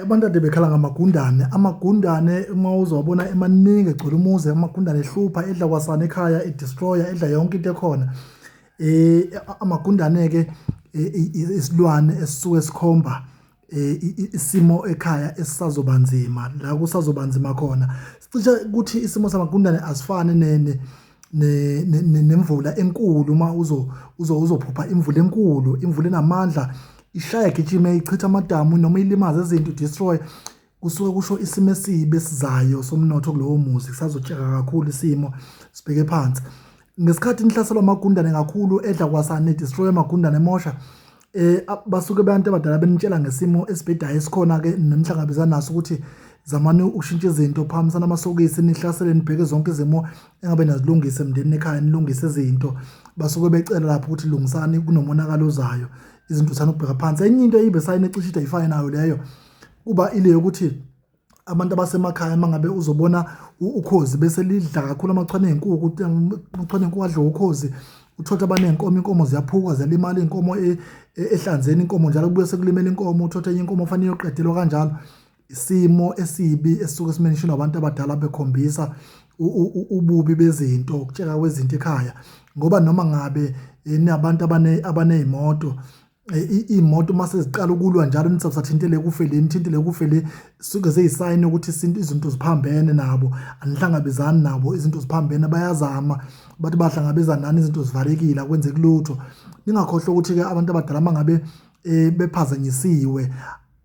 Abantu ade bekhala amagundane uma uzowabona emaningi egcwele umuzi, amagundane ehlupha, edla kwasana ekhaya, edestroya, edla yonke into ekhona. Amagundane-ke isilwane esisuke sikhomba isimo ekhaya esisazoba nzima, la kusazoba nzima khona. Sicishe ukuthi isimo samagundane asifani nemvula enkulu uma uzophupha imvula enkulu, imvula enamandla, ishaya igijime ichitha amadamu noma ilimaze izinto, destroy. Kusuke kusho isimo esibi esizayo somnotho kulowo muzi, kusazotsheka kakhulu isimo, sibheke phansi. Ngesikhathi nihlaselwa amagundane kakhulu, edla kwasana, destroy amagundane emosha, basuke abantu abadala benitshela ngesimo esibhedayo esikhona-ke nenihlangabezana naso ukuthi zamani ushintshe izinto, phakamisana amasokisi, nihlasele nibheke zonke izimo engabe nazilungise emndenini ekhaya, nilungise izinto. Basuke becela lapho ukuthi lungisani, kunomonakalo ozayo, izinto zithanda ukubheka phansi. Enye into eyibhesayini ecishe ayifane nayo leyo kuba ile yokuthi abantu abasemakhaya mangabe uzobona ukhozi bese lidla kakhulu amachwane ey'nkukhu, amachwane ey'nkukhu adla ukhozi, uthole abaney'nkomo, inkomo ziyaphuka, ziyalimala iy'nkomo ehlanzeni inkomo, njalo kubuye sekulimela inkomo, uthole enye inkomo fanele iyoqedelwa kanjalo. Isimo esibi esisuke simenishwa abantu abadala bekhombisa ububi bezinto, ukutsheka kwezinto ekhaya. Ngoba noma ngabe nabantu abaney'moto, iy'moto mase ziqala ukulwa njalo nithi sathintele kufe le, suke ziyisayini ukuthi izinto ziphambene nabo, anihlangabezani nabo, izinto ziphambene, bayazama bathi bahlangabezana nani, izinto zivalekile, akwenzeki lutho. Ningakhohlwa ukuthi-ke abantu abadala mangabe bephazanyisiwe,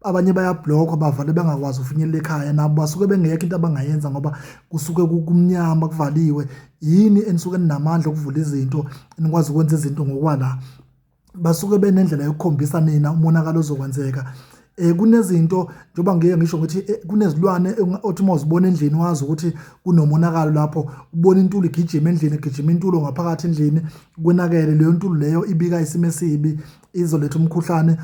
abanye bayabhlokhwa, bavale bengakwazi ukufinyelela ekhaya, nabo basuke bengekho into abangayenza ngoba kusuke kumnyama, kuvaliwe. Yini enisuke ninamandla okuvula izinto, nikwazi ukwenza izinto ngokwala. Basuke benendlela yokukhombisa nina umonakalo ozokwenzeka. Kunezinto njengoba ngike ngisho ukuthi kunezilwane othi uma uzibona endlini wazi ukuthi kunomonakalo lapho, ubona intuli igijima endlini, igijima intulo ngaphakathi endlini, kwenakele leyo ntuli leyo ibika isimo esibi, izoletha umkhuhlane.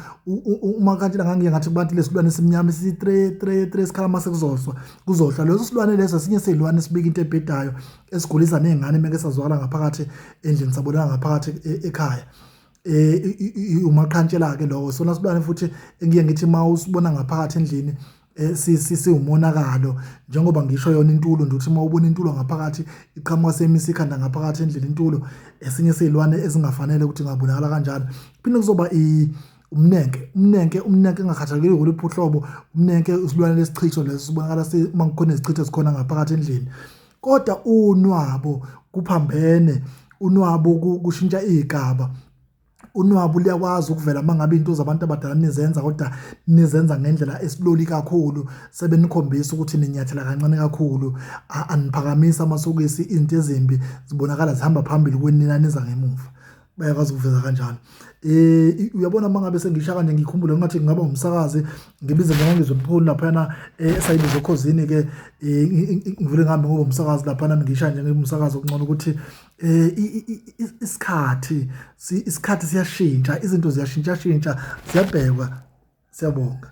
Uma kanti ngangiye ngathi kubantu lesilwane esimnyama isi-3 sikhala mase kuzohlwa. Leso silwane leso esinye seyilwane esibika into ebhedayo, esigulisa ney'ngane meke sazwakala ngaphakathi endlini, sabonakala ngaphakathi ekhaya. Umaqhantshela-ke lowo, sona silwane futhi engiye ngithi ma usibona ngaphakathi endlini siwumonakalo, njengoba ngisho yona intulo nje ukuthi uma ubona intulo ngaphakathi iqhamuka semisa ikhanda ngaphakathi endlini intulo, esinye seyilwane ezingafanele ukuthi ngabonakala kanjalo. Phinde kuzoba umnenke engakhathalekile ngoluphi uhlobo, umnenke isilwane lesichitho leso sibonakala uma kukhona izichitho ezikhona ngaphakathi endlini. Kodwa unwabo kuphambene, unwabo kushintsha igaba. Unwabo liyakwazi ukuvela mangabe into zabantu abadala nizenza, kodwa nizenza ngendlela esiloli kakhulu, sebenikhombisa ukuthi ninyathela kancane kakhulu, aniphakamisa amasokisi, izinto ezimbi zibonakala zihamba phambili kwenina niza ngemuva. Bayakwazi ukuveza kanjalo. Uyabona mangabe sengisha kanje ngikhumbule ngathi ngaba umsakazi, ngibize ngangizwe umpholi laphana esayibizo khosini-ke, ngivule ngihambe ngoba umsakazi laphana ngisha nje ngumsakazi okungcono ukuthi isikhathi siyashintsha, izinto ziyashintsha, ziyabhekwa. Siyabonga.